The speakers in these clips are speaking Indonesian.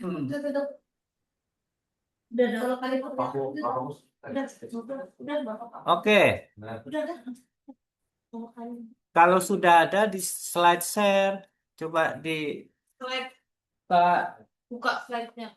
Udah, udah, udah, kalau kali itu udah, Bapak. Oke, udah, kalau kali. Kalau sudah ada di slide share, coba di slide, Pak. Buka slide-nya.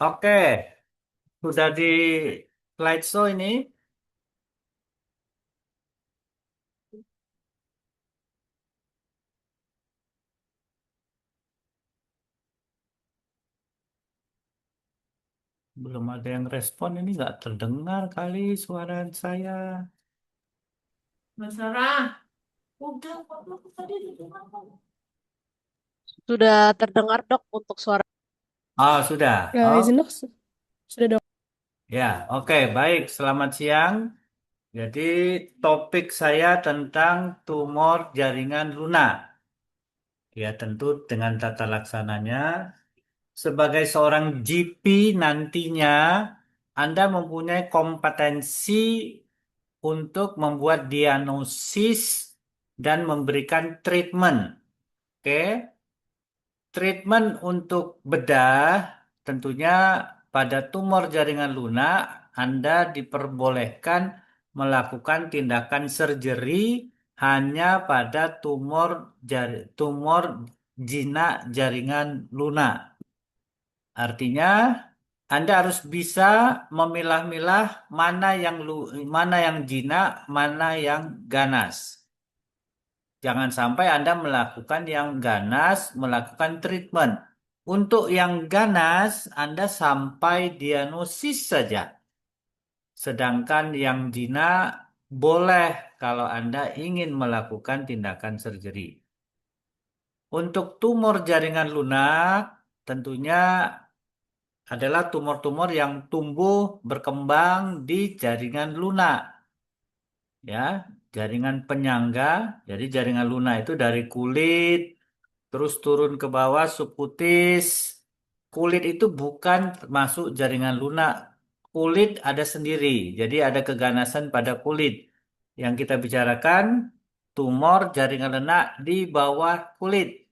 Oke, sudah di slideshow ini. Belum ada yang respon, ini nggak terdengar kali suara saya. Mas Sarah, udah, kok tadi didengar kok. Sudah terdengar dok untuk suara. Oh, sudah. Ya, Oh, izin dok, sudah dok. ya, oke, baik. Selamat siang. Jadi, topik saya tentang tumor jaringan lunak. Ya, tentu dengan tata laksananya. Sebagai seorang GP nantinya, Anda mempunyai kompetensi untuk membuat diagnosis dan memberikan treatment. Oke, treatment untuk bedah tentunya pada tumor jaringan lunak Anda diperbolehkan melakukan tindakan surgery hanya pada tumor jinak jaringan lunak. Artinya Anda harus bisa memilah-milah mana yang jinak, mana yang ganas. Jangan sampai Anda melakukan yang ganas, melakukan treatment. Untuk yang ganas, Anda sampai diagnosis saja. Sedangkan yang jinak boleh kalau Anda ingin melakukan tindakan surgery. Untuk tumor jaringan lunak, tentunya adalah tumor-tumor yang tumbuh berkembang di jaringan lunak. Ya, jaringan penyangga. Jadi jaringan lunak itu dari kulit, terus turun ke bawah subkutis. Kulit itu bukan masuk jaringan lunak. Kulit ada sendiri. Jadi ada keganasan pada kulit. Yang kita bicarakan tumor jaringan lunak di bawah kulit.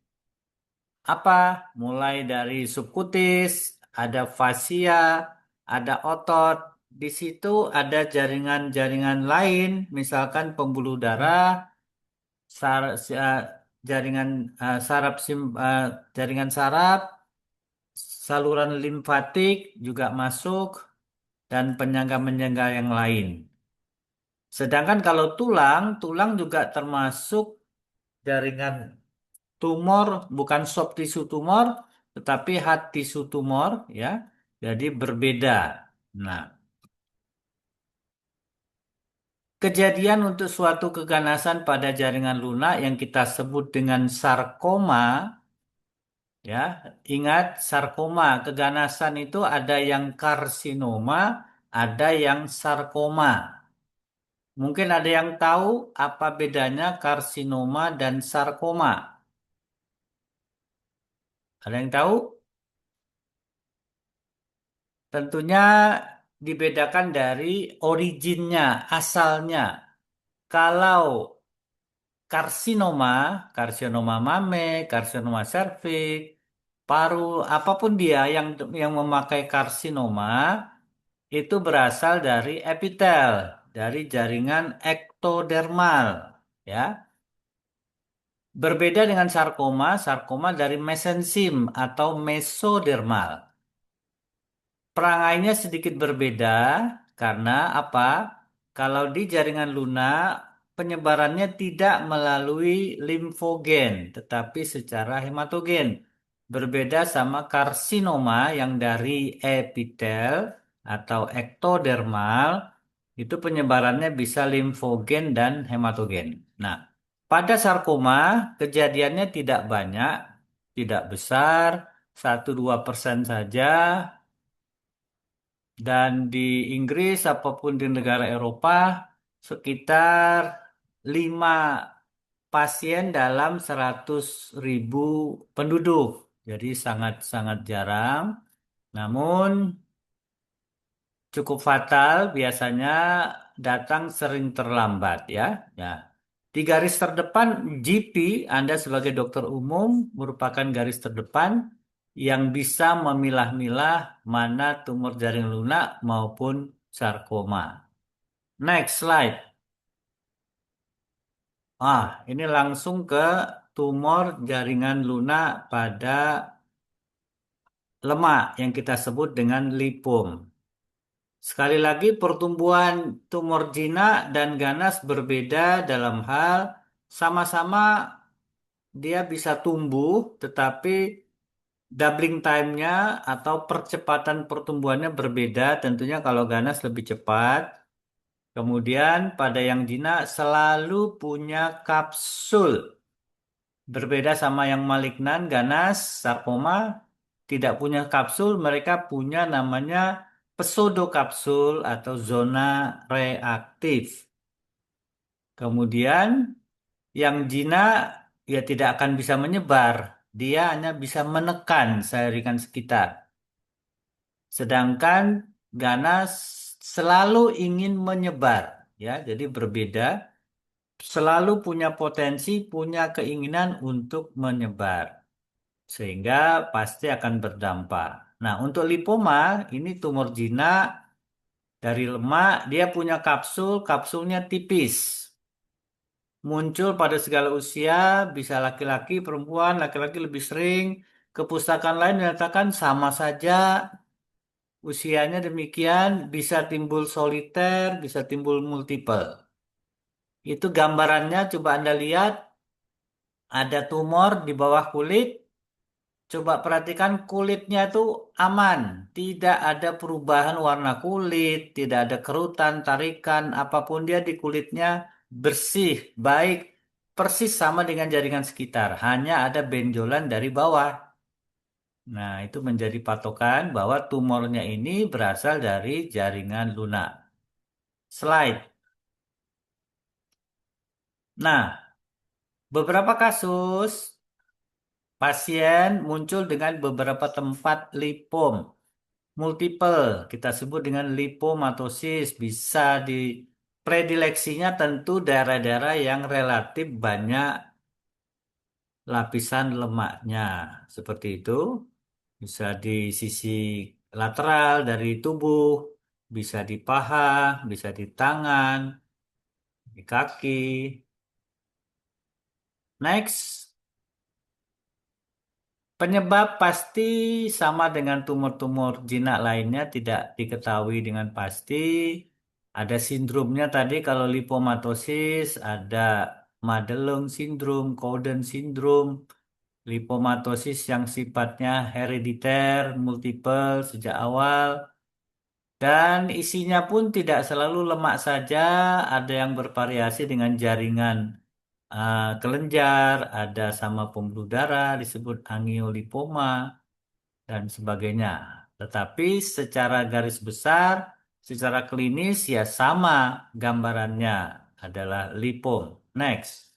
Apa? Mulai dari subkutis, ada fasia, ada otot. Di situ ada jaringan-jaringan lain, misalkan pembuluh darah, sar- si- eh, jaringan saraf jaringan saraf, saluran limfatik juga masuk dan penyangga-penyangga yang lain. Sedangkan kalau tulang, tulang juga termasuk jaringan tumor bukan soft tissue tumor, tetapi hard tissue tumor, ya. Jadi berbeda. Nah, kejadian untuk suatu keganasan pada jaringan lunak yang kita sebut dengan sarkoma, ya. Ingat, sarkoma, keganasan itu ada yang karsinoma, ada yang sarkoma. Mungkin ada yang tahu apa bedanya karsinoma dan sarkoma. Ada yang tahu? Tentunya dibedakan dari originnya, asalnya. Kalau karsinoma, karsinoma mame, karsinoma serviks, paru, apapun dia yang memakai karsinoma itu berasal dari epitel, dari jaringan ektodermal, ya. Berbeda dengan sarkoma, sarkoma dari mesensim atau mesodermal. Perangainya sedikit berbeda karena apa? Kalau di jaringan lunak, penyebarannya tidak melalui limfogen, tetapi secara hematogen. Berbeda sama karsinoma yang dari epitel atau ektodermal, itu penyebarannya bisa limfogen dan hematogen. Nah, pada sarkoma, kejadiannya tidak banyak, tidak besar, 1-2% saja, dan di Inggris apapun di negara Eropa sekitar 5 pasien dalam 100.000 penduduk. Jadi sangat-sangat jarang. Namun cukup fatal biasanya datang sering terlambat, ya. Ya. Di garis terdepan GP, Anda sebagai dokter umum merupakan garis terdepan yang bisa memilah-milah mana tumor jaring lunak maupun sarkoma. Next slide. Ini langsung ke tumor jaringan lunak pada lemak yang kita sebut dengan lipom. Sekali lagi, pertumbuhan tumor jinak dan ganas berbeda dalam hal sama-sama dia bisa tumbuh, tetapi doubling time-nya atau percepatan pertumbuhannya berbeda. Tentunya kalau ganas lebih cepat. Kemudian pada yang jinak selalu punya kapsul. Berbeda sama yang malignan, ganas, sarkoma tidak punya kapsul, mereka punya namanya pseudokapsul atau zona reaktif. Kemudian yang jinak ya tidak akan bisa menyebar, dia hanya bisa menekan saringan sekitar. Sedangkan ganas selalu ingin menyebar, ya, jadi berbeda, selalu punya potensi, punya keinginan untuk menyebar, sehingga pasti akan berdampak. Nah, untuk lipoma, ini tumor jinak dari lemak, dia punya kapsul, kapsulnya tipis. Muncul pada segala usia, bisa laki-laki, perempuan, laki-laki lebih sering. Kepustakaan lain menyatakan sama saja, usianya demikian, bisa timbul soliter, bisa timbul multiple. Itu gambarannya, coba Anda lihat, ada tumor di bawah kulit. Coba perhatikan kulitnya itu aman, tidak ada perubahan warna kulit, tidak ada kerutan, tarikan, apapun dia di kulitnya bersih, baik, persis sama dengan jaringan sekitar, hanya ada benjolan dari bawah. Nah, itu menjadi patokan bahwa tumornya ini berasal dari jaringan lunak. Slide. Nah, beberapa kasus pasien muncul dengan beberapa tempat lipom. Multiple, kita sebut dengan lipomatosis, bisa di predileksinya tentu daerah-daerah yang relatif banyak lapisan lemaknya. Seperti itu, bisa di sisi lateral dari tubuh, bisa di paha, bisa di tangan, di kaki. Next, penyebab pasti sama dengan tumor-tumor jinak lainnya tidak diketahui dengan pasti. Ada sindromnya tadi kalau lipomatosis, ada Madelung syndrome, Cowden syndrome. lipomatosis yang sifatnya herediter, multiple sejak awal, dan isinya pun tidak selalu lemak saja, ada yang bervariasi dengan jaringan kelenjar, ada sama pembuluh darah disebut angiolipoma dan sebagainya. Tetapi secara garis besar, secara klinis ya sama gambarannya adalah lipom. Next.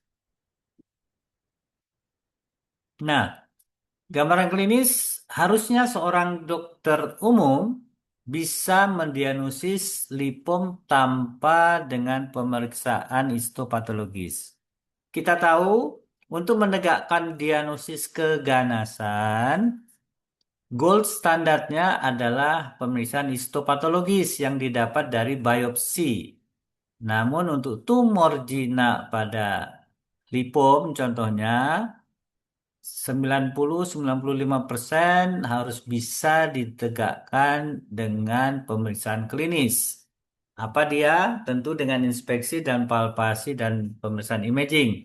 Nah, gambaran klinis harusnya seorang dokter umum bisa mendiagnosis lipom tanpa dengan pemeriksaan histopatologis. Kita tahu untuk menegakkan diagnosis keganasan, gold standarnya adalah pemeriksaan histopatologis yang didapat dari biopsi. Namun untuk tumor jinak pada lipom contohnya 90-95% harus bisa ditegakkan dengan pemeriksaan klinis. Apa dia? Tentu dengan inspeksi dan palpasi dan pemeriksaan imaging.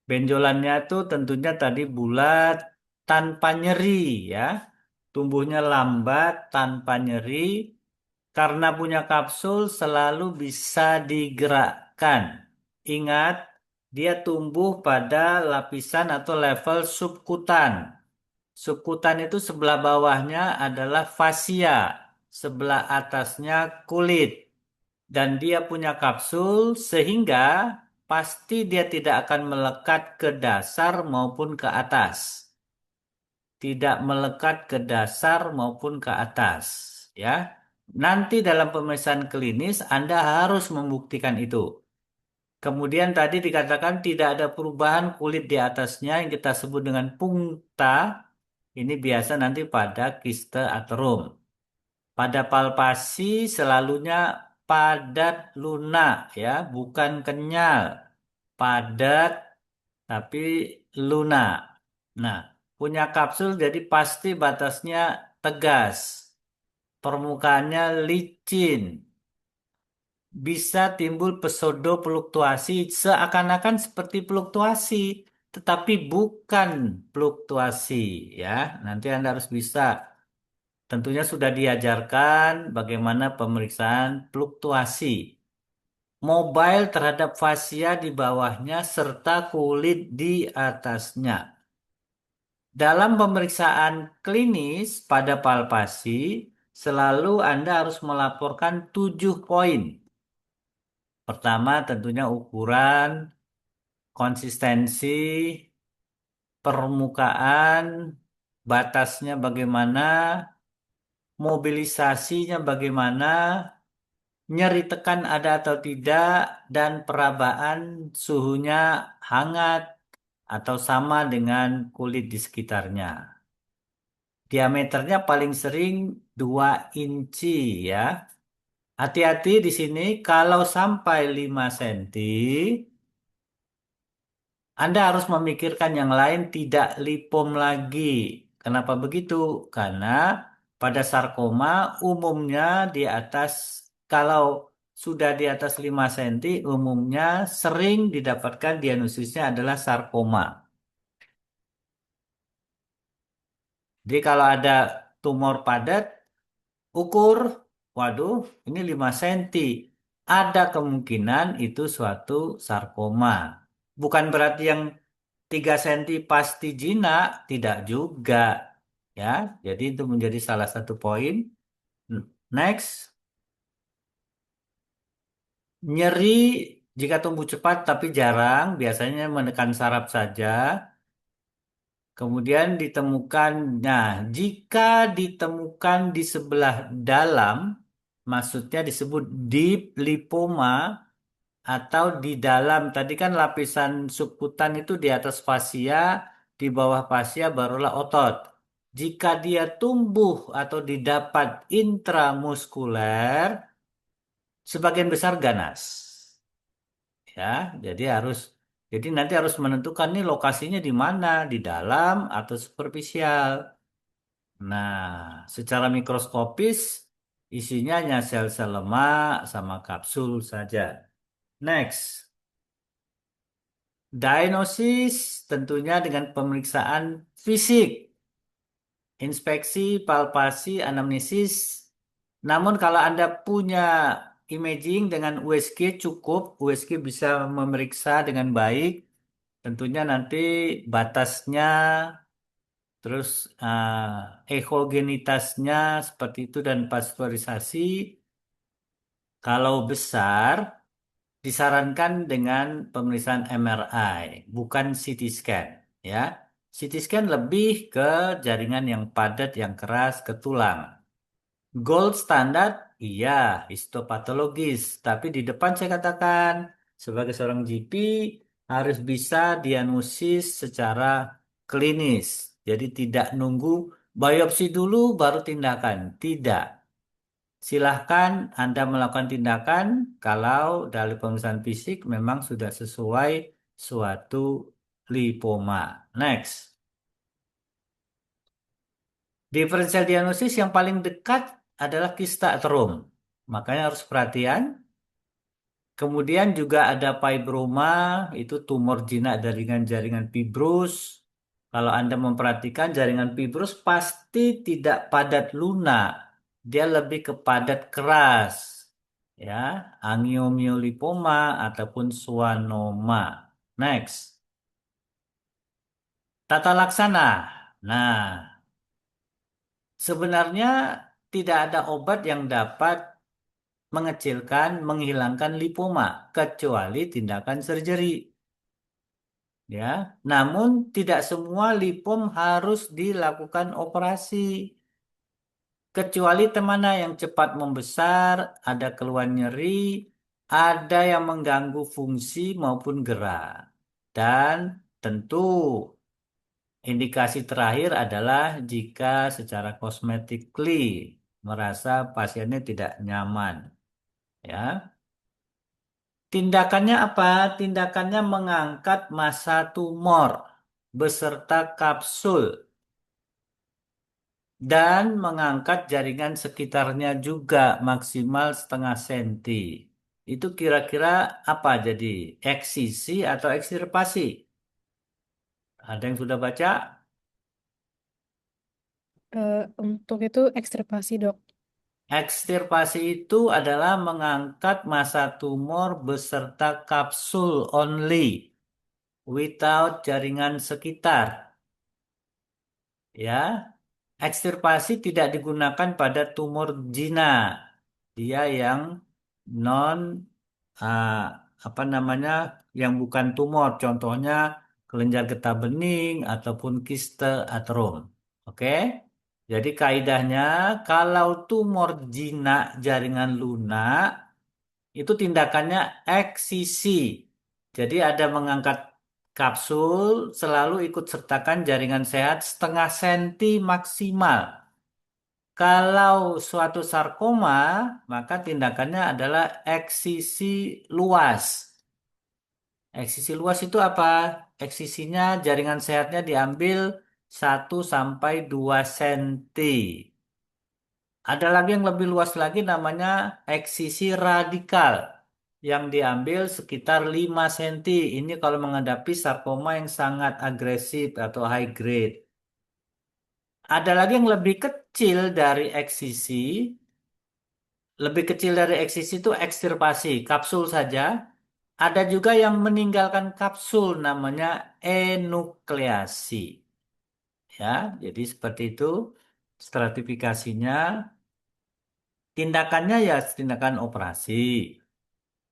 Benjolannya tuh tentunya tadi bulat tanpa nyeri ya. Tumbuhnya lambat tanpa nyeri karena punya kapsul selalu bisa digerakkan. Ingat, dia tumbuh pada lapisan atau level subkutan. Subkutan itu sebelah bawahnya adalah fasia, sebelah atasnya kulit. Dan dia punya kapsul sehingga pasti dia tidak akan melekat ke dasar maupun ke atas. Tidak melekat ke dasar maupun ke atas. Ya, nanti dalam pemeriksaan klinis Anda harus membuktikan itu. Kemudian tadi dikatakan tidak ada perubahan kulit di atasnya yang kita sebut dengan pungta. Ini biasa nanti pada kiste aterum. Pada palpasi selalunya padat lunak ya, bukan kenyal. Padat tapi lunak. Nah, punya kapsul jadi pasti batasnya tegas. Permukaannya licin. Bisa timbul pseudofluktuasi seakan-akan seperti fluktuasi, tetapi bukan fluktuasi ya. Nanti Anda harus bisa. Tentunya sudah diajarkan bagaimana pemeriksaan fluktuasi. Mobile terhadap fasia di bawahnya serta kulit di atasnya. Dalam pemeriksaan klinis pada palpasi, selalu Anda harus melaporkan 7 poin. Pertama, tentunya ukuran, konsistensi, permukaan, batasnya bagaimana, mobilisasinya bagaimana, nyeri tekan ada atau tidak, dan perabaan suhunya hangat atau sama dengan kulit di sekitarnya. Diameternya paling sering 2 inci ya. Hati-hati di sini kalau sampai 5 cm, Anda harus memikirkan yang lain tidak lipom lagi. Kenapa begitu? Karena pada sarkoma umumnya di atas kalau sudah di atas 5 cm umumnya sering didapatkan diagnosisnya adalah sarkoma. Jadi kalau ada tumor padat ukur, waduh, ini 5 cm. Ada kemungkinan itu suatu sarkoma. Bukan berarti yang 3 cm pasti jinak, tidak juga. Ya, jadi itu menjadi salah satu poin. Next, nyeri jika tumbuh cepat tapi jarang, biasanya menekan saraf saja. Kemudian ditemukan, nah, jika ditemukan di sebelah dalam, maksudnya disebut deep lipoma atau di dalam. Tadi kan lapisan subkutan itu di atas fasia, di bawah fasia barulah otot. Jika dia tumbuh atau didapat intramuskuler, sebagian besar ganas. Ya, jadi jadi nanti harus menentukan nih lokasinya di mana, di dalam atau superficial. Nah, secara mikroskopis isinya hanya sel-sel lemak sama kapsul saja. Next. Diagnosis tentunya dengan pemeriksaan fisik, inspeksi, palpasi, anamnesis. Namun kalau Anda punya imaging dengan USG cukup, USG bisa memeriksa dengan baik. Tentunya nanti batasnya, terus ekogenitasnya seperti itu dan pasteurisasi. Kalau besar, disarankan dengan pemeriksaan MRI, bukan CT scan, ya. CT scan lebih ke jaringan yang padat, yang keras, ke tulang. Gold standard, iya, histopatologis. Tapi di depan saya katakan, sebagai seorang GP, harus bisa diagnosis secara klinis. Jadi tidak nunggu biopsi dulu baru tindakan. Tidak. Silahkan Anda melakukan tindakan kalau dari pemeriksaan fisik memang sudah sesuai suatu lipoma. Next. Differential diagnosis yang paling dekat adalah kista atrium. Makanya harus perhatian. Kemudian juga ada fibroma, itu tumor jinak jaringan-jaringan fibrus. Kalau Anda memperhatikan jaringan fibrus pasti tidak padat lunak. Dia lebih ke padat keras. Ya, angiomiolipoma ataupun schwannoma. Next. Tata laksana. Nah, sebenarnya tidak ada obat yang dapat mengecilkan, menghilangkan lipoma kecuali tindakan surgery. Ya, namun tidak semua lipom harus dilakukan operasi. Kecuali temana yang cepat membesar, ada keluhan nyeri, ada yang mengganggu fungsi maupun gerak. Dan tentu indikasi terakhir adalah jika secara cosmetically merasa pasiennya tidak nyaman. Ya, tindakannya apa? Tindakannya mengangkat massa tumor beserta kapsul dan mengangkat jaringan sekitarnya juga maksimal 0,5 senti. Itu kira-kira apa jadi? Eksisi atau ekstirpasi? Ada yang sudah baca? Untuk itu ekstirpasi, Dok. Ekstirpasi itu adalah mengangkat massa tumor beserta kapsul only, without jaringan sekitar. Ya, ekstirpasi tidak digunakan pada tumor jinak. Dia yang non ah, apa namanya yang bukan tumor, contohnya kelenjar getah bening ataupun kiste atrium. Oke? Jadi kaidahnya kalau tumor jinak jaringan lunak itu tindakannya eksisi. Jadi ada mengangkat kapsul selalu ikut sertakan jaringan sehat 0,5 senti maksimal. Kalau suatu sarkoma, maka tindakannya adalah eksisi luas. Eksisi luas itu apa? Eksisinya jaringan sehatnya diambil 1 sampai 2 senti. Ada lagi yang lebih luas lagi namanya eksisi radikal yang diambil sekitar 5 senti. Ini kalau menghadapi sarkoma yang sangat agresif atau high grade. Ada lagi yang lebih kecil dari eksisi. Lebih kecil dari eksisi itu ekstirpasi, kapsul saja. Ada juga yang meninggalkan kapsul namanya enukleasi. Ya, jadi seperti itu stratifikasinya. Tindakannya ya tindakan operasi.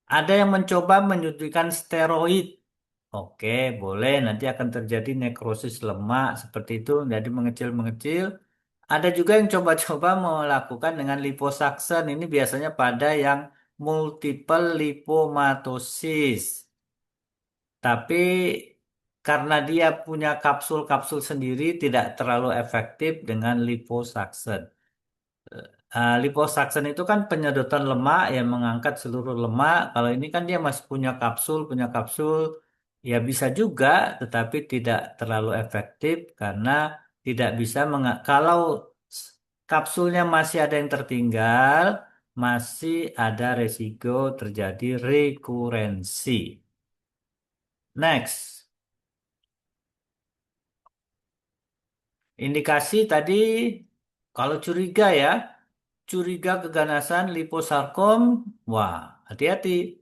Ada yang mencoba menyuntikkan steroid. Oke, boleh. Nanti akan terjadi nekrosis lemak seperti itu, jadi mengecil-mengecil. Ada juga yang coba-coba melakukan dengan liposaksen. Ini biasanya pada yang multiple lipomatosis. Tapi karena dia punya kapsul-kapsul sendiri, tidak terlalu efektif dengan liposaksen. Liposaksen itu kan penyedotan lemak yang mengangkat seluruh lemak. Kalau ini kan dia masih punya kapsul, ya bisa juga, tetapi tidak terlalu efektif karena tidak bisa kalau kapsulnya masih ada yang tertinggal, masih ada resiko terjadi rekurensi. Next, indikasi tadi kalau curiga ya, curiga keganasan liposarkom, wah hati-hati,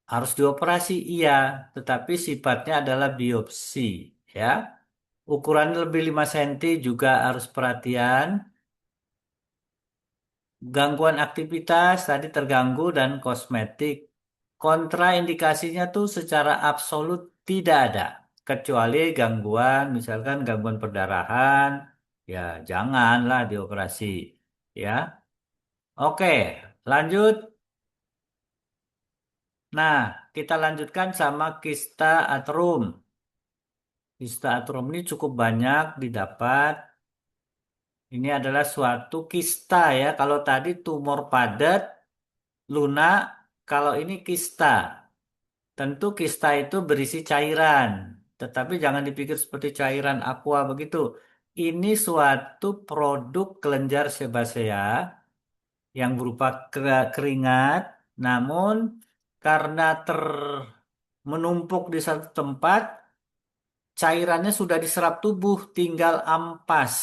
harus dioperasi iya, tetapi sifatnya adalah biopsi ya. Ukuran lebih 5 cm juga harus perhatian. Gangguan aktivitas tadi terganggu dan kosmetik. Kontraindikasinya tuh secara absolut tidak ada. Kecuali gangguan, misalkan gangguan perdarahan, ya janganlah dioperasi. Ya, oke, lanjut. Nah, kita lanjutkan sama kista atrum. Kista atrum ini cukup banyak didapat. Ini adalah suatu kista ya. Kalau tadi tumor padat, lunak, kalau ini kista. Tentu kista itu berisi cairan, tetapi jangan dipikir seperti cairan aqua begitu. Ini suatu produk kelenjar sebasea yang berupa keringat, namun karena menumpuk di satu tempat, cairannya sudah diserap tubuh, tinggal ampas.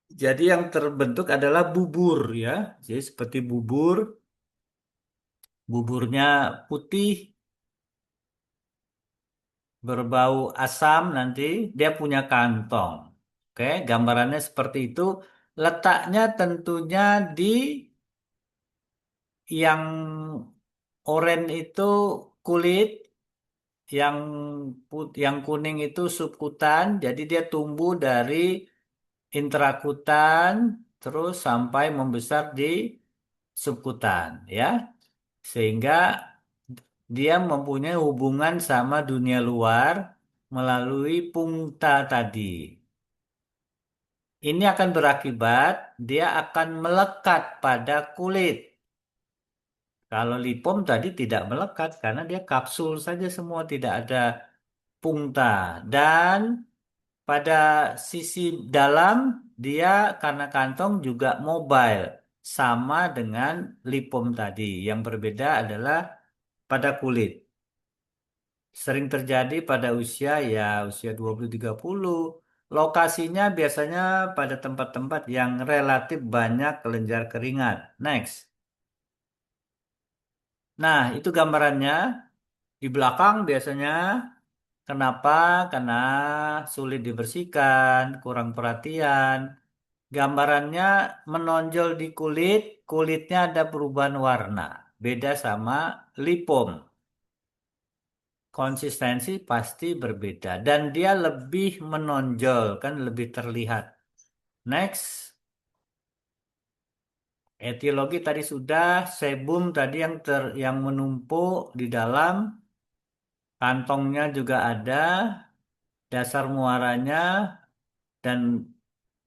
Jadi yang terbentuk adalah bubur ya. Jadi seperti bubur, buburnya putih, berbau asam nanti dia punya kantong. Oke, gambarannya seperti itu. Letaknya tentunya di yang oranye itu kulit, yang yang kuning itu subkutan. Jadi dia tumbuh dari intrakutan terus sampai membesar di subkutan ya. Sehingga dia mempunyai hubungan sama dunia luar melalui pungta tadi. Ini akan berakibat dia akan melekat pada kulit. Kalau lipom tadi tidak melekat karena dia kapsul saja semua tidak ada pungta. Dan pada sisi dalam dia karena kantong juga mobile sama dengan lipom tadi. Yang berbeda adalah pada kulit. Sering terjadi pada usia ya usia 20-30. Lokasinya biasanya pada tempat-tempat yang relatif banyak kelenjar keringat. Next. Nah, itu gambarannya. Di belakang biasanya kenapa? Karena sulit dibersihkan, kurang perhatian. Gambarannya menonjol di kulit, kulitnya ada perubahan warna. Beda sama lipom. Konsistensi pasti berbeda dan dia lebih menonjol kan lebih terlihat. Next, etiologi tadi sudah, sebum tadi yang menumpuk di dalam, kantongnya juga ada, dasar muaranya dan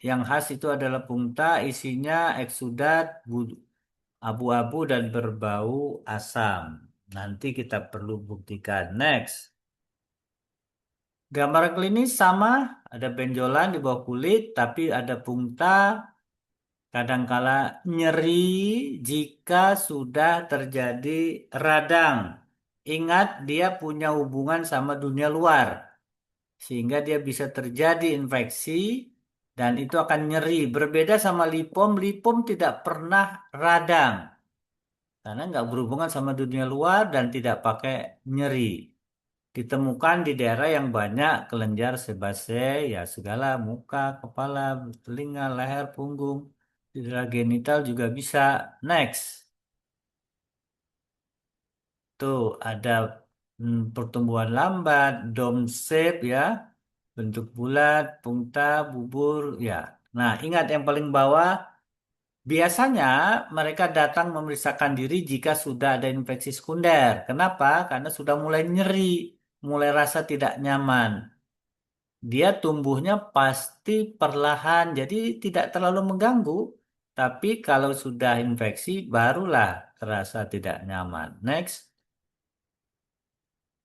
yang khas itu adalah punta, isinya eksudat abu-abu dan berbau asam. Nanti kita perlu buktikan. Next. Gambar klinis sama, ada benjolan di bawah kulit, tapi ada punta, kadangkala nyeri jika sudah terjadi radang. Ingat, dia punya hubungan sama dunia luar, sehingga dia bisa terjadi infeksi dan itu akan nyeri. Berbeda sama lipom, lipom tidak pernah radang karena nggak berhubungan sama dunia luar dan tidak pakai nyeri. Ditemukan di daerah yang banyak kelenjar sebasea, ya segala muka, kepala, telinga, leher, punggung, di daerah genital juga bisa. Next, tuh ada pertumbuhan lambat, dome shape ya, bentuk bulat, punta, bubur, ya. Nah, ingat yang paling bawah, biasanya mereka datang memeriksakan diri jika sudah ada infeksi sekunder. Kenapa? Karena sudah mulai nyeri, mulai rasa tidak nyaman. Dia tumbuhnya pasti perlahan, jadi tidak terlalu mengganggu. Tapi kalau sudah infeksi, barulah terasa tidak nyaman. Next,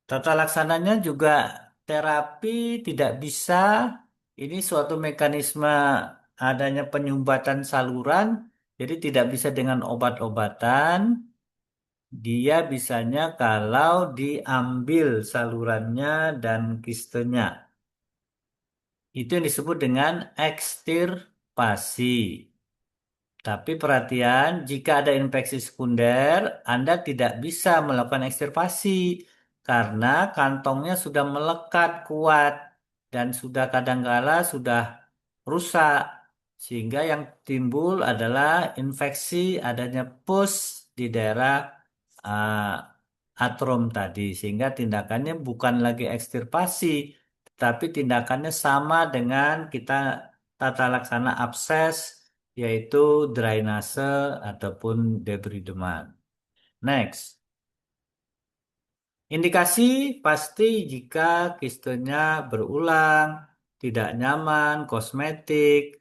tata laksananya juga terapi tidak bisa. Ini suatu mekanisme adanya penyumbatan saluran, jadi tidak bisa dengan obat-obatan. Dia bisanya kalau diambil salurannya dan kistenya. Itu yang disebut dengan ekstirpasi. Tapi perhatian, jika ada infeksi sekunder, Anda tidak bisa melakukan ekstirpasi karena kantongnya sudah melekat kuat dan sudah kadangkala sudah rusak. Sehingga yang timbul adalah infeksi adanya pus di daerah atrum tadi. Sehingga tindakannya bukan lagi ekstirpasi, tapi tindakannya sama dengan kita tata laksana abses yaitu drainase ataupun debrideman. Next, indikasi pasti jika kistenya berulang, tidak nyaman, kosmetik.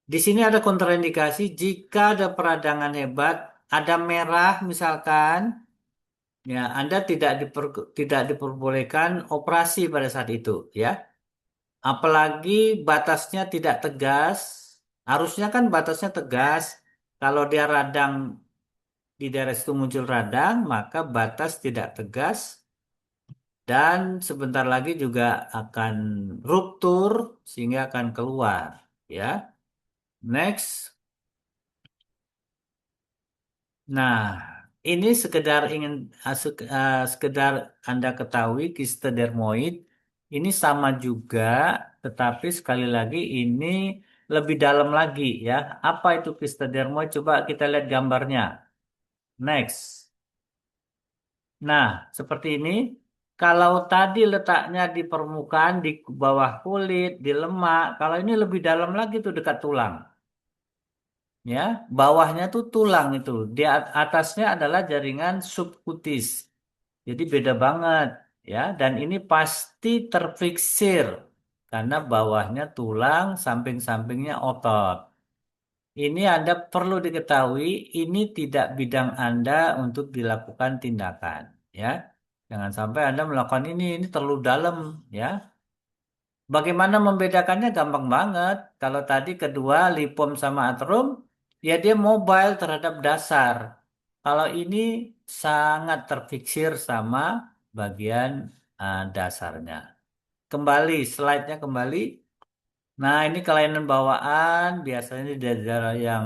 Di sini ada kontraindikasi jika ada peradangan hebat, ada merah misalkan, ya Anda tidak diperbolehkan operasi pada saat itu, ya. Apalagi batasnya tidak tegas, harusnya kan batasnya tegas. Kalau dia radang di daerah situ muncul radang, maka batas tidak tegas dan sebentar lagi juga akan ruptur sehingga akan keluar. Ya, next. Nah, ini sekedar ingin sekedar Anda ketahui kiste dermoid ini sama juga, tetapi sekali lagi ini lebih dalam lagi ya. Apa itu kiste dermoid? Coba kita lihat gambarnya. Next. Nah, seperti ini. Kalau tadi letaknya di permukaan, di bawah kulit, di lemak, kalau ini lebih dalam lagi tuh dekat tulang. Ya, bawahnya tuh tulang itu. Di atasnya adalah jaringan subkutis. Jadi beda banget, ya. Dan ini pasti terfiksir karena bawahnya tulang, samping-sampingnya otot. Ini Anda perlu diketahui, ini tidak bidang Anda untuk dilakukan tindakan, ya. Jangan sampai Anda melakukan ini terlalu dalam, ya. Bagaimana membedakannya gampang banget. Kalau tadi kedua lipom sama atrum, ya dia mobile terhadap dasar. Kalau ini sangat terfiksir sama bagian dasarnya. Kembali, slide-nya kembali. Nah, ini kelainan bawaan biasanya di daerah yang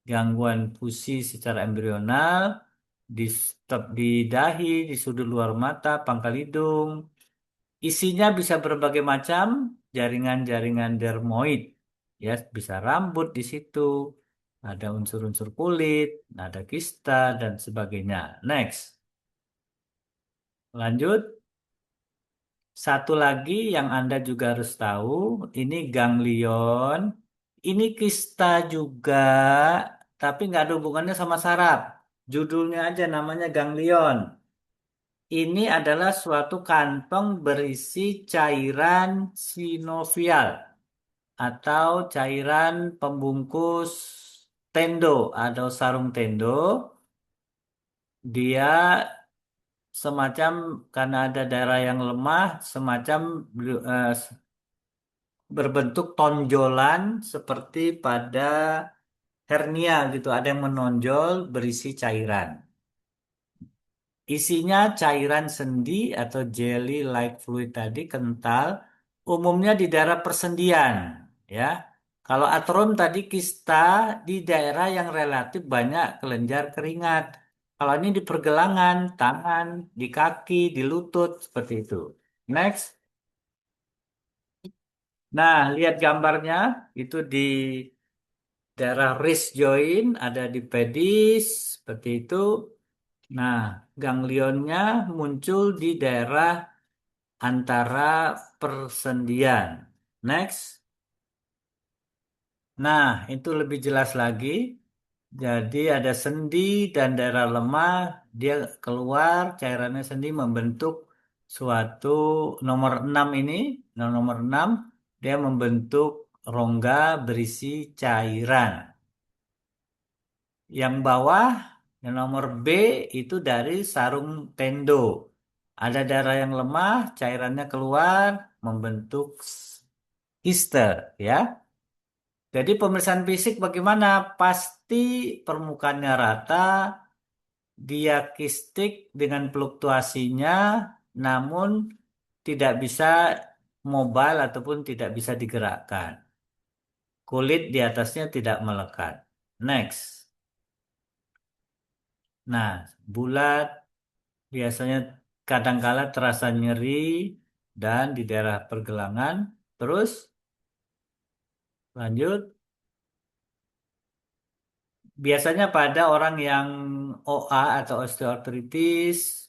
gangguan fusi secara embrional, di dahi, di sudut luar mata, pangkal hidung. Isinya bisa berbagai macam jaringan-jaringan dermoid. Ya, bisa rambut di situ, ada unsur-unsur kulit, ada kista dan sebagainya. Next. Lanjut. Satu lagi yang Anda juga harus tahu, ini ganglion. Ini kista juga, tapi nggak ada hubungannya sama saraf. Judulnya aja namanya ganglion. Ini adalah suatu kantong berisi cairan sinovial atau cairan pembungkus tendo atau sarung tendo. Dia semacam karena ada daerah yang lemah, semacam berbentuk tonjolan seperti pada hernia gitu, ada yang menonjol berisi cairan. Isinya cairan sendi atau jelly-like fluid tadi kental, umumnya di daerah persendian, ya. Kalau atrium tadi kista di daerah yang relatif banyak kelenjar keringat. Kalau ini di pergelangan, tangan, di kaki, di lutut, seperti itu. Next. Nah, lihat gambarnya, itu di daerah wrist joint, ada di pedis, seperti itu. Nah, ganglionnya muncul di daerah antara persendian. Next. Nah, itu lebih jelas lagi. Jadi ada sendi dan daerah lemah, dia keluar cairannya sendi membentuk suatu nomor 6 ini. Nah, nomor 6 dia membentuk rongga berisi cairan. Yang bawah, yang nomor B itu dari sarung tendo. Ada darah yang lemah, cairannya keluar, membentuk kiste, ya. Jadi pemeriksaan fisik bagaimana? Pasti permukaannya rata, dia kistik dengan fluktuasinya, namun tidak bisa mobile ataupun tidak bisa digerakkan. Kulit di atasnya tidak melekat. Next. Nah, bulat biasanya kadangkala terasa nyeri dan di daerah pergelangan. Terus lanjut. Biasanya pada orang yang OA atau osteoartritis,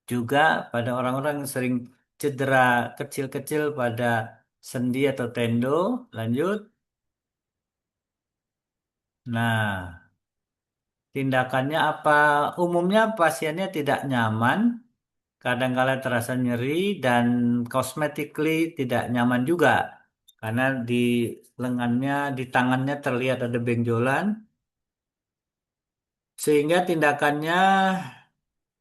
juga pada orang-orang yang sering cedera kecil-kecil pada sendi atau tendo. Lanjut. Nah, tindakannya apa? Umumnya pasiennya tidak nyaman, kadangkala terasa nyeri dan cosmetically tidak nyaman juga. Karena di lengannya, di tangannya terlihat ada benjolan, sehingga tindakannya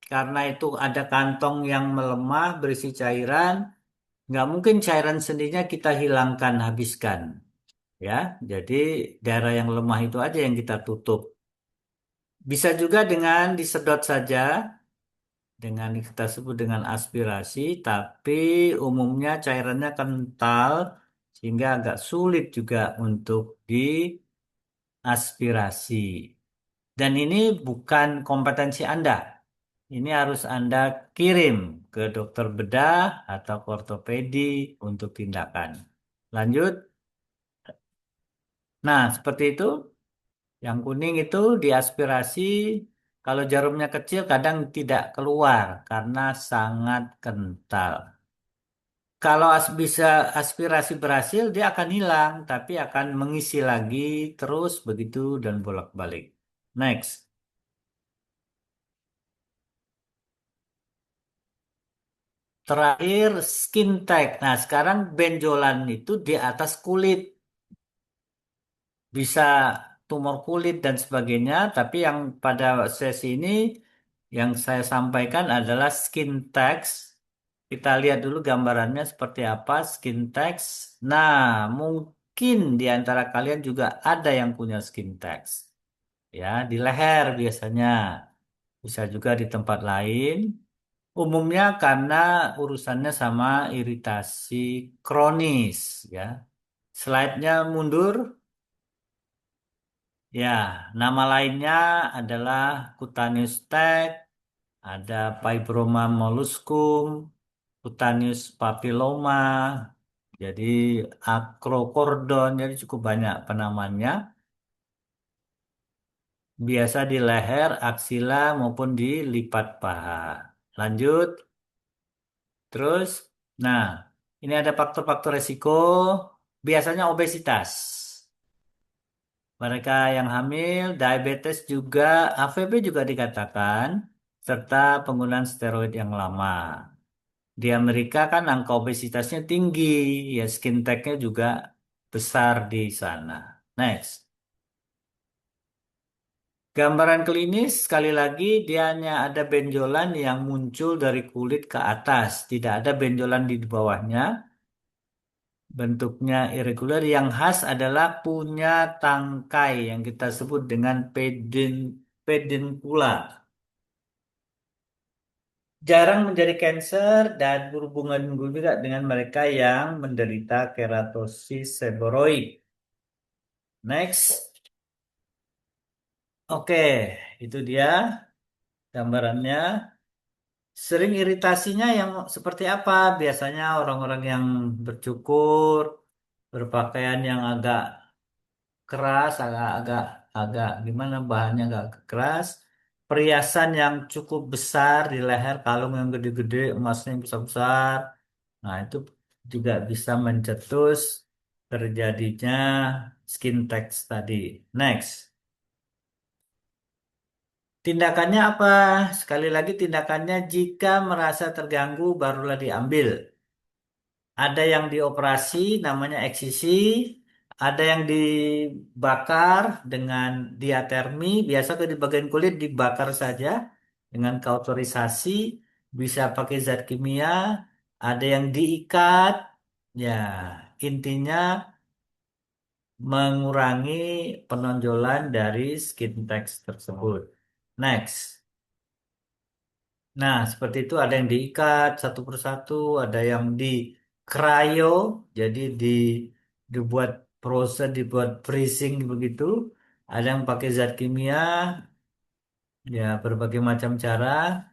karena itu ada kantong yang melemah berisi cairan, nggak mungkin cairan sendinya kita hilangkan, habiskan. Ya, jadi daerah yang lemah itu aja yang kita tutup. Bisa juga dengan disedot saja, dengan kita sebut dengan aspirasi, tapi umumnya cairannya kental sehingga agak sulit juga untuk diaspirasi. Dan ini bukan kompetensi Anda. Ini harus Anda kirim ke dokter bedah atau ke ortopedi untuk tindakan. Lanjut. Nah, seperti itu. Yang kuning itu diaspirasi. Kalau jarumnya kecil kadang tidak keluar karena sangat kental. Kalau bisa aspirasi berhasil, dia akan hilang, tapi akan mengisi lagi terus begitu dan bolak-balik. Next. Terakhir, skin tag. Nah, sekarang benjolan itu di atas kulit. Bisa tumor kulit dan sebagainya, tapi yang pada sesi ini yang saya sampaikan adalah skin tags. Kita lihat dulu gambarannya seperti apa skin tags. Nah, mungkin di antara kalian juga ada yang punya skin tags. Ya, di leher biasanya. Bisa juga di tempat lain. Umumnya karena urusannya sama iritasi kronis, ya. Slide-nya mundur. Ya, nama lainnya adalah Cutaneous Stag, ada Fibroma molluscum, Cutaneous papilloma, jadi Acrocordon, jadi cukup banyak penamannya. Biasa di leher, aksila maupun di lipat paha. Lanjut, terus, nah ini ada faktor-faktor resiko, biasanya obesitas. Mereka yang hamil, diabetes juga, AVP juga dikatakan, serta penggunaan steroid yang lama. Di Amerika kan angka obesitasnya tinggi, ya skin tag-nya juga besar di sana. Next. Gambaran klinis, sekali lagi, dia hanya ada benjolan yang muncul dari kulit ke atas. Tidak ada benjolan di bawahnya. Bentuknya irregular. Yang khas adalah punya tangkai yang kita sebut dengan peduncula. Jarang menjadi cancer dan berhubungan juga dengan mereka yang menderita keratosis seboroid. Next. Oke, itu dia gambarannya. Sering iritasinya yang seperti apa? Biasanya orang-orang yang bercukur, berpakaian yang agak keras, agak-agak agak gimana bahannya agak keras, perhiasan yang cukup besar di leher, kalung yang gede-gede, emasnya yang besar-besar. Nah, itu juga bisa mencetus terjadinya skin tags tadi. Next. Tindakannya apa? Sekali lagi tindakannya jika merasa terganggu barulah diambil. Ada yang dioperasi namanya eksisi, ada yang dibakar dengan diatermi, biasa ke di bagian kulit dibakar saja dengan kauterisasi, bisa pakai zat kimia, ada yang diikat, ya intinya mengurangi penonjolan dari skin tags tersebut. Next. Nah, seperti itu ada yang diikat satu persatu, ada yang di cryo, jadi dibuat proses, dibuat freezing begitu. Ada yang pakai zat kimia, ya berbagai macam cara.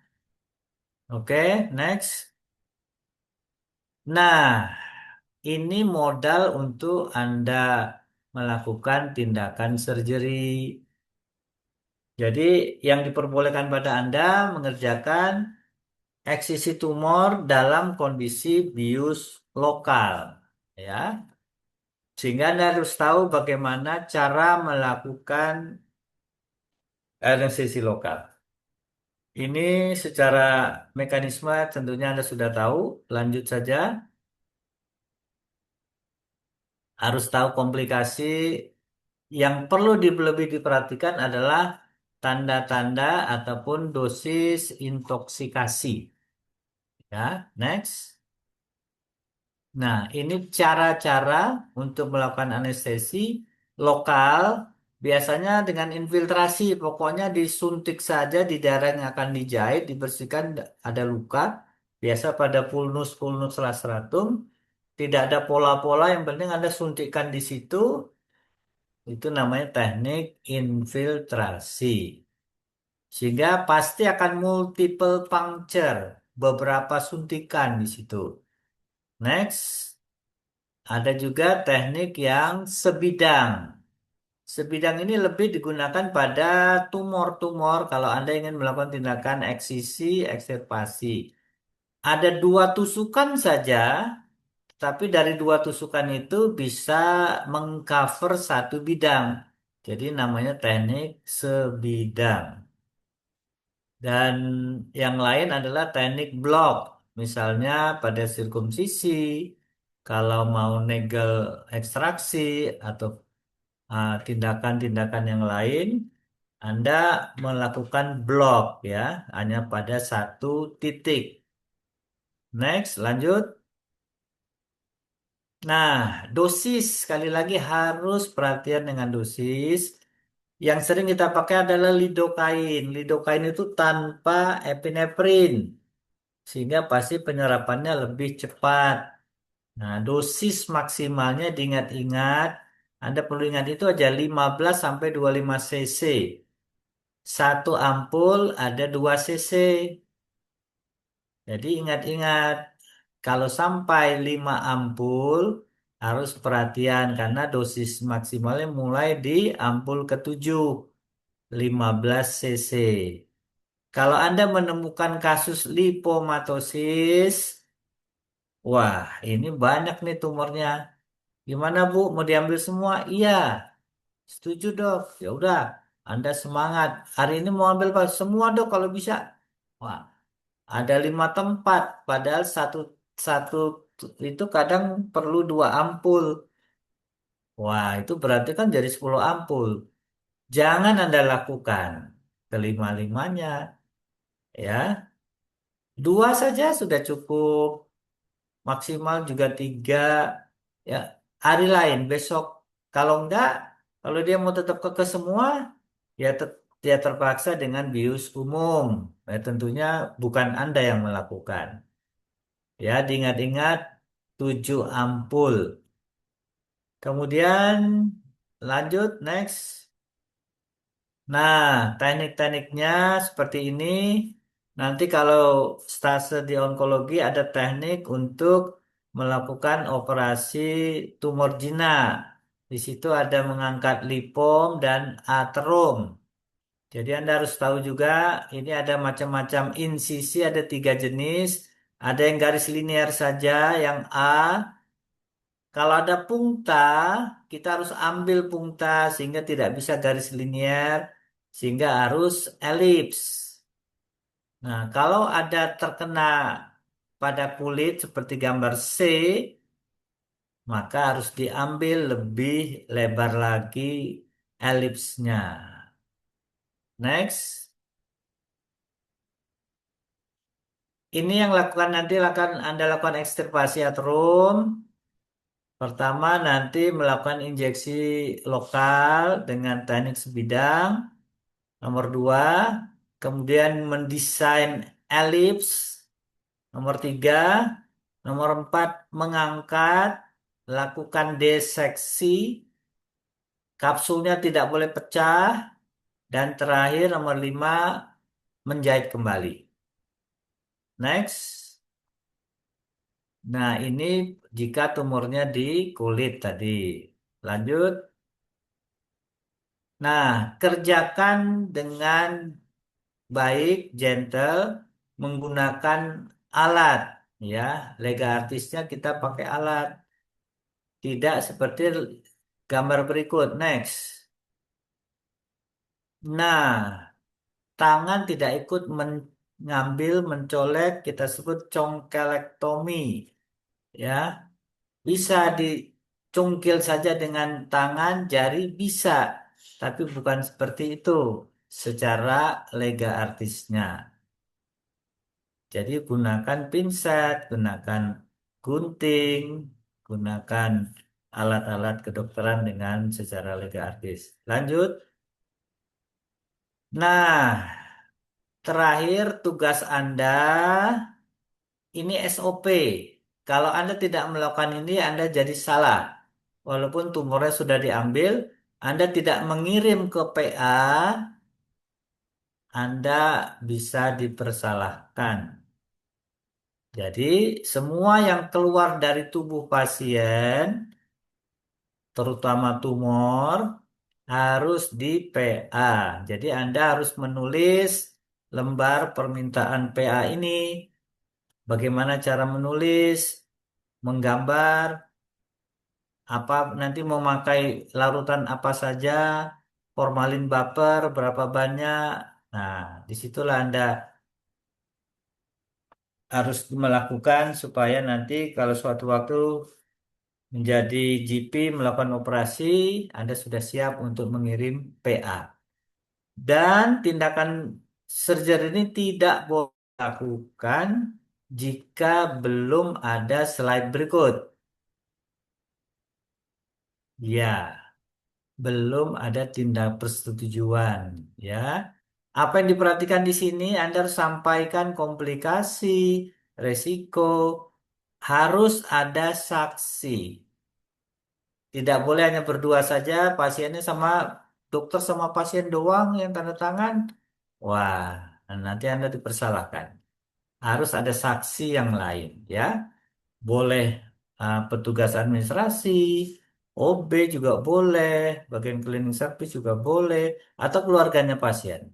Oke, next. Nah, ini modal untuk Anda melakukan tindakan surgery. Jadi, yang diperbolehkan pada Anda mengerjakan eksisi tumor dalam kondisi bius lokal, ya. Sehingga Anda harus tahu bagaimana cara melakukan anestesi lokal. Ini secara mekanisme tentunya Anda sudah tahu. Lanjut saja, harus tahu komplikasi. Yang perlu lebih diperhatikan adalah tanda-tanda ataupun dosis intoksikasi. Ya, next. Nah, ini cara-cara untuk melakukan anestesi lokal, biasanya dengan infiltrasi, pokoknya disuntik saja di daerah yang akan dijahit, dibersihkan, ada luka, biasa pada pulnus stratum, tidak ada pola-pola, yang penting ada suntikan di situ, itu namanya teknik infiltrasi. Sehingga pasti akan multiple puncture, beberapa suntikan di situ. Next. Ada juga teknik yang sebidang. Sebidang ini lebih digunakan pada tumor-tumor kalau Anda ingin melakukan tindakan eksisi, ekstirpasi. Ada dua tusukan saja, tapi dari dua tusukan itu bisa mengcover satu bidang. Jadi namanya teknik sebidang. Dan yang lain adalah teknik blok. Misalnya pada sirkumsisi, kalau mau negel ekstraksi atau tindakan-tindakan yang lain, Anda melakukan blok ya, hanya pada satu titik. Next, lanjut. Nah, dosis sekali lagi harus perhatian dengan dosis. Yang sering kita pakai adalah lidokain. Lidokain itu tanpa epinefrin, sehingga pasti penyerapannya lebih cepat. Nah, dosis maksimalnya diingat-ingat. Anda perlu ingat itu aja 15 sampai 25 cc. Satu ampul ada 2 cc. Jadi ingat-ingat, kalau sampai 5 ampul harus perhatian karena dosis maksimalnya mulai di ampul ke-7, 15 cc. Kalau Anda menemukan kasus lipomatosis, wah ini banyak nih tumornya. Gimana Bu? Mau diambil semua? Iya, setuju dok. Ya udah, Anda semangat. Hari ini mau ambil Pak semua dok kalau bisa. Wah, ada 5 tempat, padahal satu satu itu kadang perlu 2 ampul. Wah, itu berarti kan jadi 10 ampul. Jangan Anda lakukan kelima-limanya, ya. Dua saja sudah cukup, maksimal juga 3. Ya, hari lain besok. Kalau enggak, kalau dia mau tetap ke semua, ya dia terpaksa dengan bius umum. Ya, tentunya bukan Anda yang melakukan. Ya, diingat-ingat 7 ampul. Kemudian lanjut next. Nah, teknik-tekniknya seperti ini. Nanti kalau stase di onkologi ada teknik untuk melakukan operasi tumor jinak. Di situ ada mengangkat lipom dan aterom. Jadi Anda harus tahu juga ini ada macam-macam insisi, ada 3 jenis. Ada yang garis linear saja, yang A. Kalau ada pungta, kita harus ambil pungta sehingga tidak bisa garis linear, sehingga harus elips. Nah, kalau ada terkena pada kulit seperti gambar C, maka harus diambil lebih lebar lagi elipsnya. Next, ini yang lakukan nanti akan Anda lakukan ekstirpasi atrium. Pertama nanti melakukan injeksi lokal dengan teknik sebidang. Nomor 2. kemudian mendesain elips, nomor 3, nomor 4 mengangkat, lakukan diseksi, kapsulnya tidak boleh pecah, dan terakhir nomor 5 menjahit kembali. Next. Nah, ini jika tumornya di kulit tadi. Lanjut. Nah, kerjakan dengan baik, gentle, menggunakan alat. Ya, lega artisnya kita pakai alat. Tidak seperti gambar berikut. Next. Nah, tangan tidak ikut mengambil, mencolek, kita sebut congkelektomi. Ya, bisa dicungkil saja dengan tangan, jari bisa, tapi bukan seperti itu secara lega artisnya. Jadi gunakan pinset, gunakan gunting, gunakan alat-alat kedokteran dengan secara lega artis. Lanjut. Nah, terakhir tugas Anda ini SOP. Kalau Anda tidak melakukan ini, Anda jadi salah. Walaupun tumornya sudah diambil, Anda tidak mengirim ke PA, Anda bisa dipersalahkan. Jadi, semua yang keluar dari tubuh pasien, terutama tumor, harus di PA. Jadi, Anda harus menulis lembar permintaan PA ini. Bagaimana cara menulis, menggambar, apa nanti mau pakai larutan apa saja, formalin baper berapa banyak. Nah, disitulah Anda harus melakukan supaya nanti kalau suatu waktu menjadi GP melakukan operasi, Anda sudah siap untuk mengirim PA. Dan tindakan surgery ini tidak boleh dilakukan jika belum ada slide berikut. Ya. Belum ada tindak persetujuan, ya. Apa yang diperhatikan di sini, Anda harus sampaikan komplikasi, resiko, harus ada saksi. Tidak boleh hanya berdua saja, pasiennya sama dokter sama pasien doang yang tanda tangan. Wah, nanti Anda dipersalahkan. Harus ada saksi yang lain, ya. Boleh petugas administrasi, OB juga boleh, bagian cleaning service juga boleh, atau keluarganya pasien.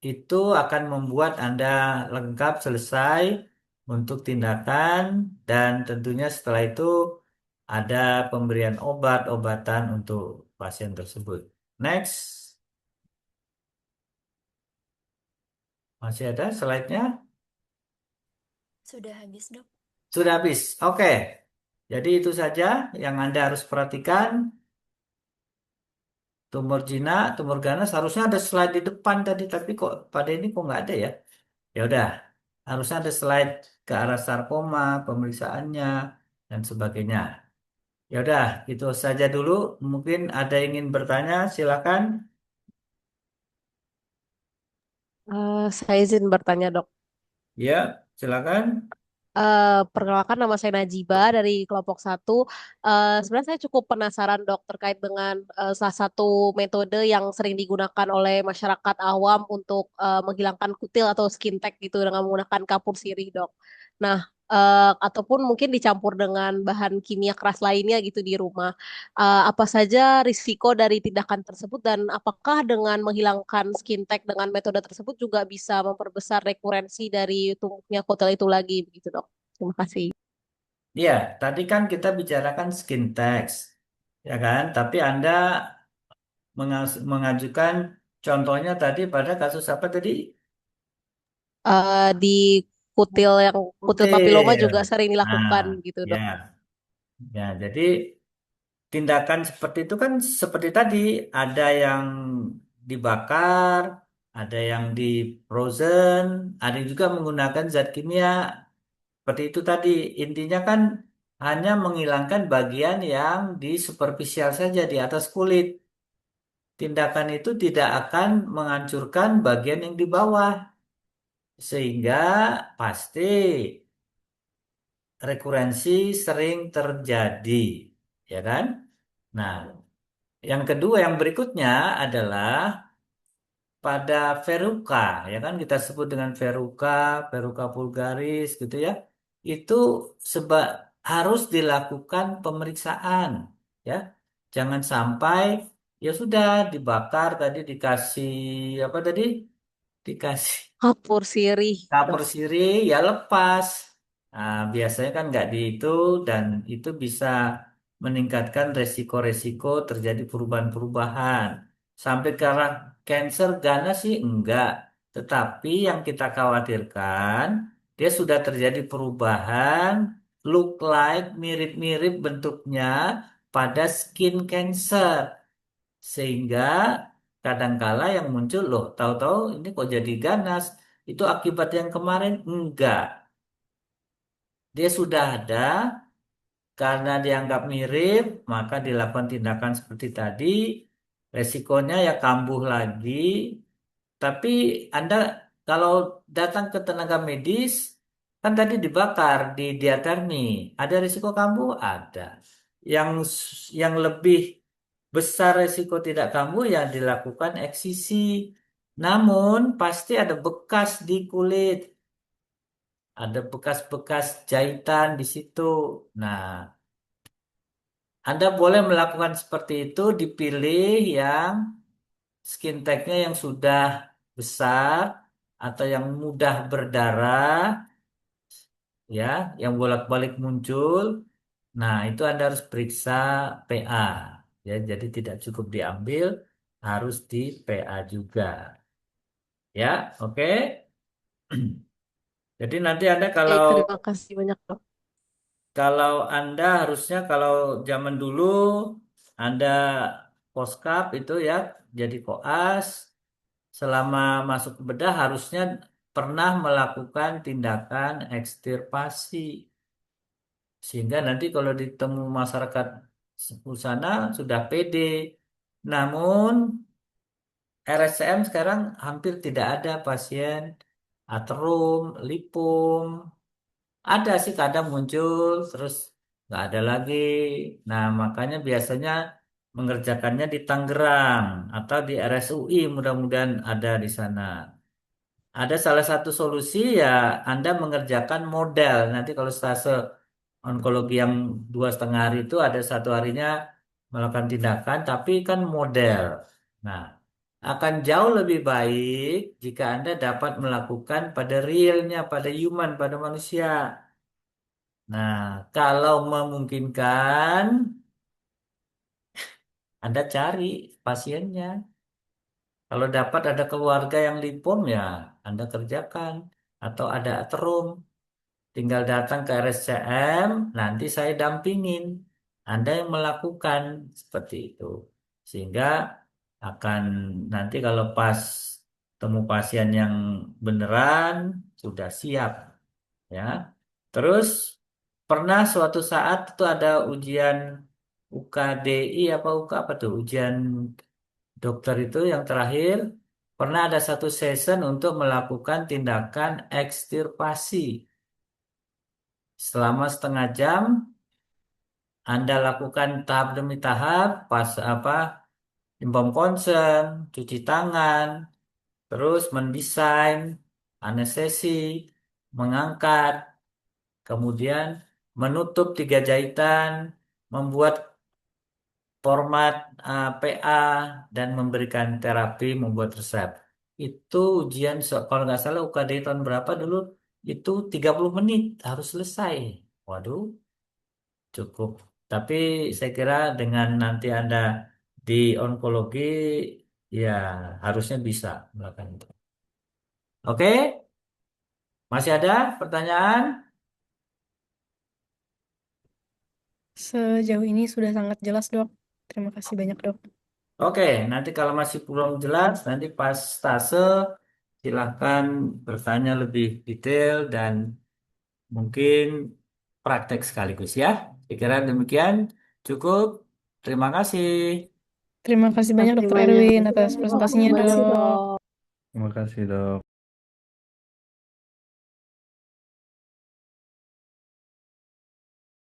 Itu akan membuat Anda lengkap selesai untuk tindakan dan tentunya setelah itu ada pemberian obat-obatan untuk pasien tersebut. Next, masih ada slide-nya? Sudah habis, Dok. Sudah habis. Oke. Jadi itu saja yang Anda harus perhatikan. Tumor jinak, tumor ganas harusnya ada slide di depan tadi, tapi kok pada ini kok nggak ada ya? Ya udah, harusnya ada slide ke arah sarkoma, pemeriksaannya dan sebagainya. Ya udah, itu saja dulu. Mungkin ada yang ingin bertanya, silakan. Saya izin bertanya, Dok. Ya, silakan. Perkenalkan nama saya Najiba dari kelompok satu. Sebenarnya saya cukup penasaran, Dok, terkait dengan salah satu metode yang sering digunakan oleh masyarakat awam untuk menghilangkan kutil atau skin tag gitu dengan menggunakan kapur sirih, Dok. Nah, ataupun mungkin dicampur dengan bahan kimia keras lainnya gitu di rumah. Apa saja risiko dari tindakan tersebut dan apakah dengan menghilangkan skin tag dengan metode tersebut juga bisa memperbesar rekurensi dari tumbuhnya kutil itu lagi, begitu, Dok? Terima kasih. Ya, tadi kan kita bicarakan skin tax, ya kan? Tapi Anda mengajukan contohnya tadi pada kasus apa tadi? Di kutil yang kutil papiloma Kutil. juga sering dilakukan Nah, gitu, Dok. ya. Ya, jadi tindakan seperti itu kan seperti tadi, ada yang dibakar, ada yang di frozen, ada juga menggunakan zat kimia. Seperti itu tadi, intinya kan hanya menghilangkan bagian yang di superficial saja di atas kulit. tindakan itu tidak akan menghancurkan bagian yang di bawah. Sehingga pasti rekurensi sering terjadi, ya kan? Nah, yang kedua yang berikutnya adalah pada verruca, ya kan kita sebut dengan verruca, verruca vulgaris gitu ya. Itu seba harus dilakukan pemeriksaan, ya. Jangan sampai ya sudah dibakar tadi dikasih apa tadi? Dikasih Kapur sirih, kapur dok. sirih ya lepas. Nah, biasanya kan nggak di itu dan itu bisa meningkatkan resiko-resiko terjadi perubahan-perubahan. Sampai ke arah cancer ganas sih enggak. Tetapi yang kita khawatirkan dia sudah terjadi perubahan look like mirip-mirip bentuknya pada skin cancer. Sehingga kadangkala yang muncul loh, tahu-tahu ini kok jadi ganas. Itu akibat yang kemarin? Enggak. Dia sudah ada, karena dianggap mirip, maka dilakukan tindakan seperti tadi. Resikonya ya kambuh lagi. Tapi Anda kalau datang ke tenaga medis, kan tadi dibakar di diatermi. Ada risiko kambuh? Ada. Yang yang lebih besar risiko tidak kambuh ya dilakukan eksisi. Namun pasti ada bekas di kulit, ada bekas-bekas jahitan di situ. Nah, Anda boleh melakukan seperti itu, dipilih yang skin tag-nya yang sudah besar atau yang mudah berdarah, ya, yang bolak-balik muncul. Nah, itu Anda harus periksa PA. Ya, jadi tidak cukup diambil, harus di PA juga. Ya, oke. Jadi nanti Anda Baik, kalau terima kasih banyak, dok. kalau Anda harusnya kalau zaman dulu Anda poskap itu ya jadi koas selama masuk ke bedah harusnya pernah melakukan tindakan ekstirpasi sehingga nanti kalau ditemu masyarakat sana sudah pede. Namun RSCM sekarang hampir tidak ada pasien aterum, lipum. Ada sih kadang muncul terus nggak ada lagi. Nah, makanya biasanya mengerjakannya di Tangerang atau di RSUI mudah-mudahan ada di sana. Ada salah satu solusi ya Anda mengerjakan model. Nanti kalau stase onkologi yang 2,5 hari itu ada satu harinya melakukan tindakan, tapi kan model. Nah, akan jauh lebih baik jika Anda dapat melakukan pada realnya, pada human, pada manusia. Nah, kalau memungkinkan, Anda cari pasiennya. Kalau dapat ada keluarga yang lipom ya, Anda kerjakan. Atau ada aterum, tinggal datang ke RSCM, nanti saya dampingin. Anda yang melakukan seperti itu. Sehingga akan nanti kalau pas temu pasien yang beneran, sudah siap. Ya. Terus pernah suatu saat itu ada ujian UKDI apa UK apa tuh ujian dokter itu yang terakhir pernah ada satu season untuk melakukan tindakan ekstirpasi selama setengah jam Anda lakukan tahap demi tahap pas apa imbang konsen cuci tangan terus mendesain anestesi mengangkat kemudian menutup 3 jahitan, membuat format PA, dan memberikan terapi, membuat resep. Itu ujian, kalau nggak salah UKD tahun berapa dulu, itu 30 menit harus selesai. Waduh, cukup. Tapi saya kira dengan nanti Anda di onkologi, ya harusnya bisa melakukan itu. Oke, masih ada pertanyaan? Sejauh ini sudah sangat jelas, Dok. Terima kasih banyak, Dok. Oke, nanti kalau masih belum jelas, nanti pas stase silahkan bertanya lebih detail dan mungkin praktek sekaligus ya. Saya kira demikian cukup. Terima kasih. Terima kasih banyak Dokter Terima Erwin atas presentasinya, kasih, Dok. dok. Terima kasih, Dok.